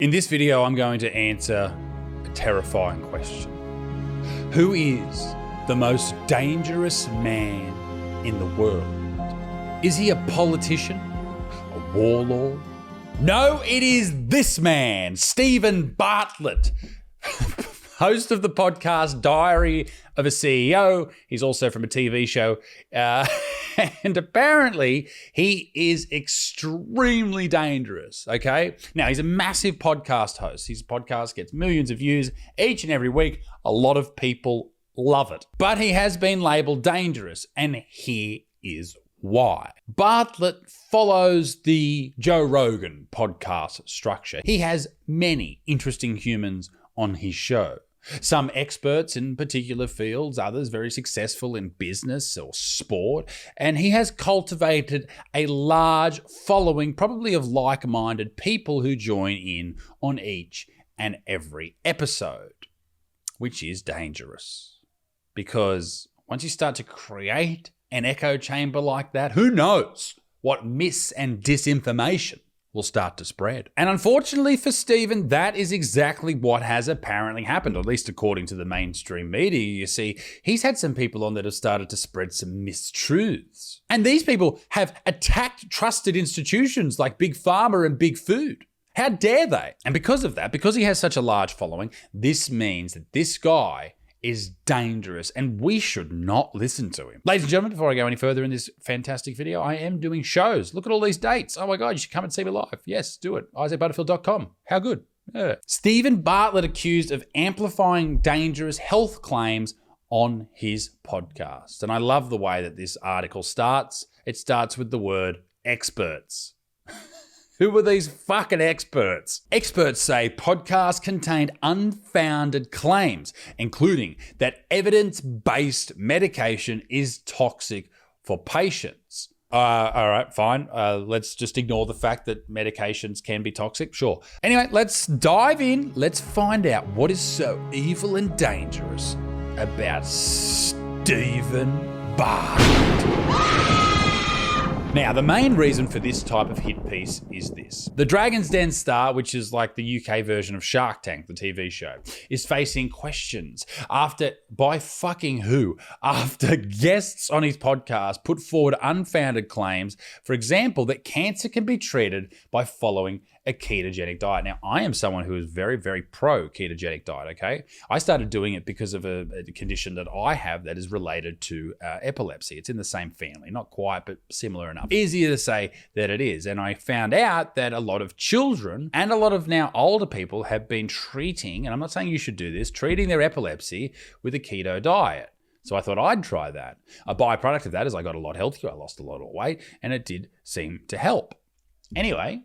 In this video, I'm going to answer a terrifying question. Who is the most dangerous man in the world? Is he a politician? A warlord? No, it is this man, Stephen Bartlett, host of the podcast Diary of a CEO. He's also from a TV show. And apparently he is extremely dangerous, okay? Now, he's a massive podcast host. His podcast gets millions of views each and every week. A lot of people love it. But he has been labeled dangerous, and here is why. Bartlett follows the Joe Rogan podcast structure. He has many interesting humans on his show. Some experts in particular fields, others very successful in business or sport, and he has cultivated a large following, probably of like-minded people who join in on each and every episode, which is dangerous. Because once you start to create an echo chamber like that, who knows what mis and disinformation will start to spread. And unfortunately for Stephen, that is exactly what has apparently happened, or at least according to the mainstream media. You see, he's had some people on that have started to spread some mistruths. And these people have attacked trusted institutions like Big Pharma and Big Food. How dare they? And because of that, because he has such a large following, this means that this guy is dangerous and we should not listen to him. Ladies and gentlemen, before I go any further in this fantastic video, I am doing shows. Look at all these dates. Oh my God, you should come and see me live. Yes, do it. IsaacButterfield.com. How good. Yeah. Stephen Bartlett accused of amplifying dangerous health claims on his podcast. And I love the way that this article starts. It starts with the word experts. Who were these fucking experts? Experts say podcasts contained unfounded claims, including that evidence-based medication is toxic for patients. All right, fine. Let's just ignore the fact that medications can be toxic. Sure. Anyway, let's dive in. Let's find out what is so evil and dangerous about Stephen Bartlett. Now, the main reason for this type of hit piece is this. The Dragon's Den star, which is like the UK version of Shark Tank, the TV show, is facing questions by fucking who? After guests on his podcast put forward unfounded claims, for example, that cancer can be treated by following a ketogenic diet. Now, I am someone who is very, very pro ketogenic diet, okay? I started doing it because of a condition that I have that is related to epilepsy. It's in the same family, not quite, but similar enough. Easier to say that it is. And I found out that a lot of children and a lot of now older people have been treating, and I'm not saying you should do this, treating their epilepsy with a keto diet. So I thought I'd try that. A byproduct of that is I got a lot healthier, I lost a lot of weight, and it did seem to help. Anyway,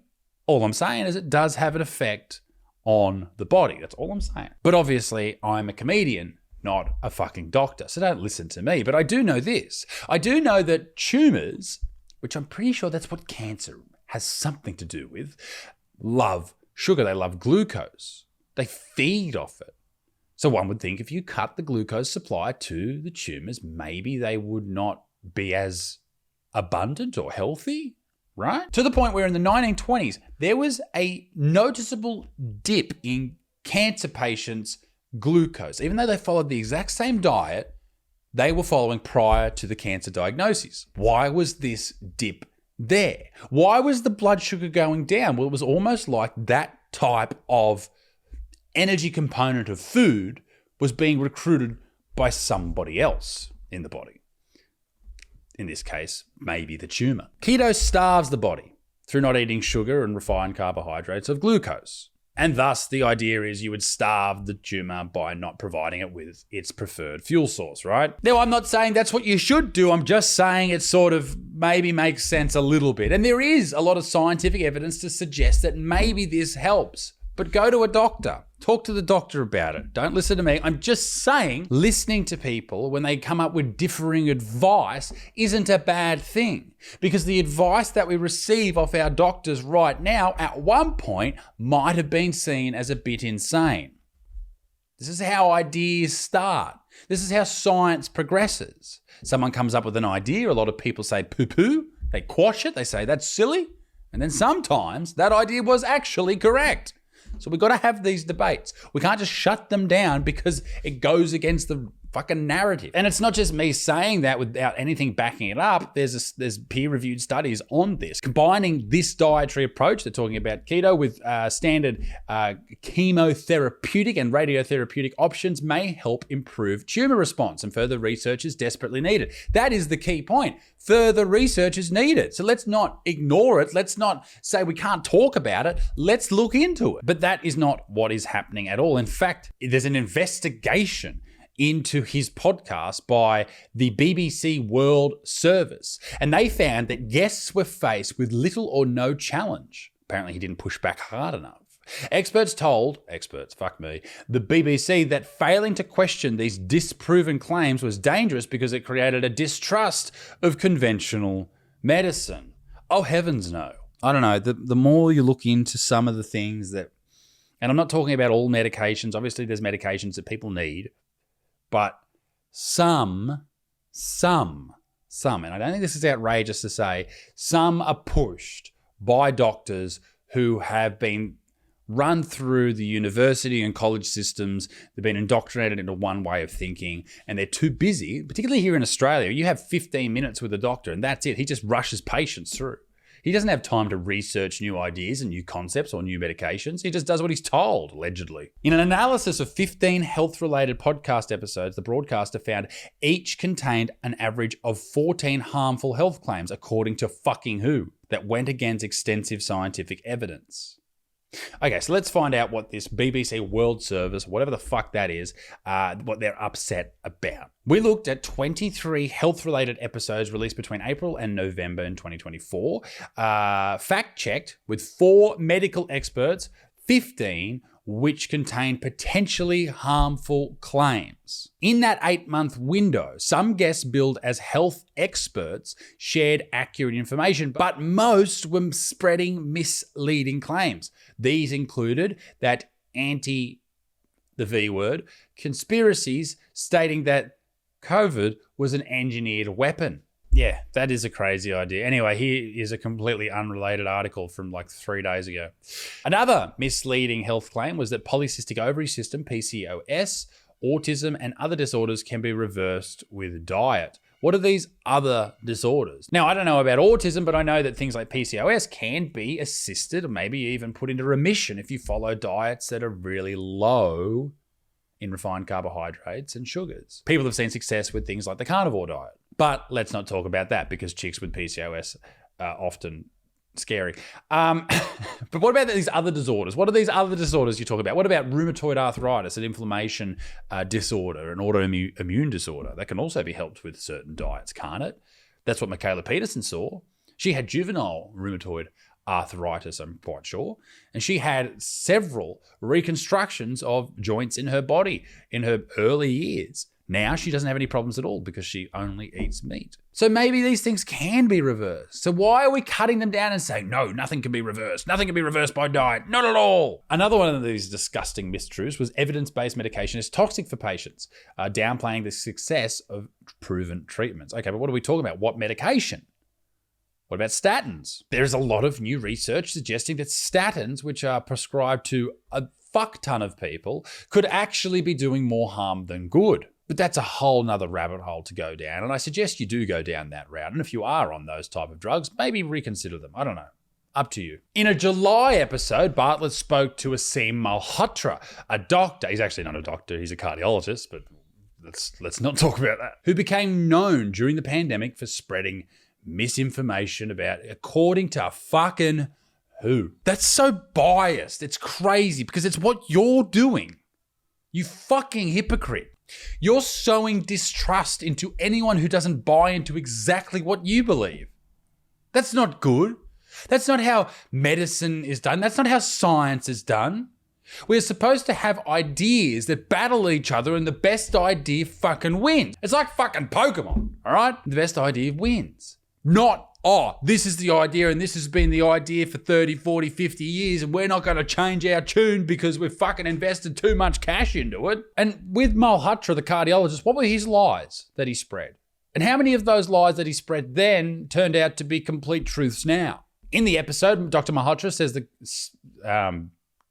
all I'm saying is it does have an effect on the body. That's all I'm saying. But obviously, I'm a comedian, not a fucking doctor, so don't listen to me. But I do know this. I do know that tumors, which I'm pretty sure that's what cancer has something to do with, love sugar. They love glucose. They feed off it. So one would think if you cut the glucose supply to the tumors, maybe they would not be as abundant or healthy, right? To the point where in the 1920s, there was a noticeable dip in cancer patients' glucose. Even though they followed the exact same diet they were following prior to the cancer diagnoses. Why was this dip there? Why was the blood sugar going down? Well, it was almost like that type of energy component of food was being recruited by somebody else in the body. In this case, maybe the tumor. Keto starves the body through not eating sugar and refined carbohydrates of glucose. And thus, the idea is you would starve the tumor by not providing it with its preferred fuel source, right? Now, I'm not saying that's what you should do. I'm just saying it sort of maybe makes sense a little bit. And there is a lot of scientific evidence to suggest that maybe this helps. But go to a doctor. Talk to the doctor about it. Don't listen to me. I'm just saying listening to people when they come up with differing advice isn't a bad thing, because the advice that we receive off our doctors right now at one point might have been seen as a bit insane. This is how ideas start. This is how science progresses. Someone comes up with an idea. A lot of people say poo-poo. They quash it. They say that's silly. And then sometimes that idea was actually correct. So we've got to have these debates. We can't just shut them down because it goes against the fucking narrative. And it's not just me saying that without anything backing it up. There's peer-reviewed studies on this. Combining this dietary approach, they're talking about keto, with standard chemotherapeutic and radiotherapeutic options may help improve tumor response, and further research is desperately needed. That is the key point. Further research is needed. So let's not ignore it. Let's not say we can't talk about it. Let's look into it. But that is not what is happening at all. In fact, there's an investigation into his podcast by the BBC World Service. And they found that guests were faced with little or no challenge. Apparently he didn't push back hard enough. Experts, fuck me, the BBC that failing to question these disproven claims was dangerous because it created a distrust of conventional medicine. Oh, heavens no. I don't know. The more you look into some of the things that, and I'm not talking about all medications. Obviously there's medications that people need. But some, and I don't think this is outrageous to say, some are pushed by doctors who have been run through the university and college systems. They've been indoctrinated into one way of thinking, and they're too busy, particularly here in Australia. You have 15 minutes with a doctor and that's it. He just rushes patients through. He doesn't have time to research new ideas and new concepts or new medications. He just does what he's told, allegedly. In an analysis of 15 health-related podcast episodes, the broadcaster found each contained an average of 14 harmful health claims, according to fucking who, that went against extensive scientific evidence. Okay, so let's find out what this BBC World Service, whatever the fuck that is, what they're upset about. We looked at 23 health-related episodes released between April and November in 2024, fact-checked with 4 medical experts, 15 which contained potentially harmful claims. In that 8-month window, some guests billed as health experts shared accurate information, but most were spreading misleading claims. These included that the V word, conspiracies stating that COVID was an engineered weapon. Yeah, that is a crazy idea. Anyway, here is a completely unrelated article from like 3 days ago. Another misleading health claim was that polycystic ovary system, PCOS, autism, and other disorders can be reversed with diet. What are these other disorders? Now, I don't know about autism, but I know that things like PCOS can be assisted or maybe even put into remission if you follow diets that are really low in refined carbohydrates and sugars. People have seen success with things like the carnivore diet. But let's not talk about that because chicks with PCOS are often scary. But what about these other disorders? What are these other disorders you talk about? What about rheumatoid arthritis, an inflammation disorder, an autoimmune disorder? That can also be helped with certain diets, can't it? That's what Michaela Peterson saw. She had juvenile rheumatoid arthritis, I'm quite sure. And she had several reconstructions of joints in her body in her early years. Now she doesn't have any problems at all because she only eats meat. So maybe these things can be reversed. So why are we cutting them down and saying, no, nothing can be reversed. Nothing can be reversed by diet. Not at all. Another one of these disgusting mistruths was evidence-based medication is toxic for patients, downplaying the success of proven treatments. Okay, but what are we talking about? What medication? What about statins? There's a lot of new research suggesting that statins, which are prescribed to a fuck ton of people, could actually be doing more harm than good. But that's a whole nother rabbit hole to go down, and I suggest you do go down that route. And if you are on those type of drugs, maybe reconsider them. I don't know. Up to you. In a July episode, Bartlett spoke to Aseem Malhotra, a doctor. He's actually not a doctor, he's a cardiologist, but let's not talk about that. Who became known during the pandemic for spreading misinformation about, according to fucking who. That's so biased. It's crazy because it's what you're doing. You fucking hypocrite. You're sowing distrust into anyone who doesn't buy into exactly what you believe. That's not good. That's not how medicine is done. That's not how science is done. We're supposed to have ideas that battle each other and the best idea fucking wins. It's like fucking Pokemon, all right? The best idea wins. Not, oh, this is the idea and this has been the idea for 30, 40, 50 years and we're not going to change our tune because we've fucking invested too much cash into it. And with Malhotra, the cardiologist, what were his lies that he spread? And how many of those lies that he spread then turned out to be complete truths now? In the episode, Dr. Malhotra says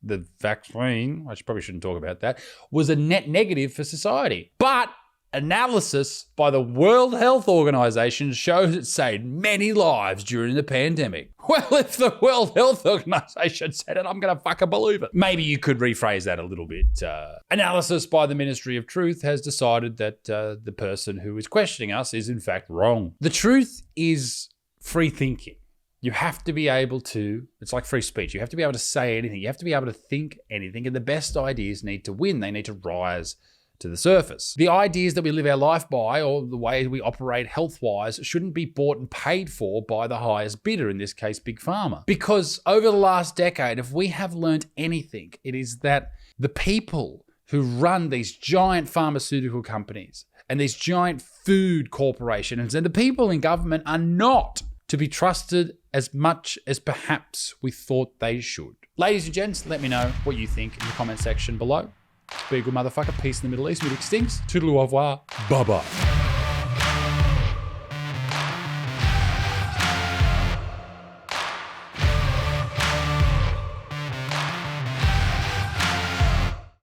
the vaccine, probably shouldn't talk about that, was a net negative for society. But analysis by the World Health Organization shows it saved many lives during the pandemic. Well, if the World Health Organization said it, I'm going to fucking believe it. Maybe you could rephrase that a little bit. Analysis by the Ministry of Truth has decided that the person who is questioning us is in fact wrong. The truth is free thinking. You have to be able to, it's like free speech. You have to be able to say anything. You have to be able to think anything. And the best ideas need to win. They need to rise to the surface. The ideas that we live our life by, or the way we operate health-wise, shouldn't be bought and paid for by the highest bidder, in this case, Big Pharma. Because over the last decade, if we have learned anything, it is that the people who run these giant pharmaceutical companies and these giant food corporations and the people in government are not to be trusted as much as perhaps we thought they should. Ladies and gents, let me know what you think in the comment section below. Be a good motherfucker. Peace in the Middle East. Meet extinct. Toodaloo, au revoir. Bye-bye.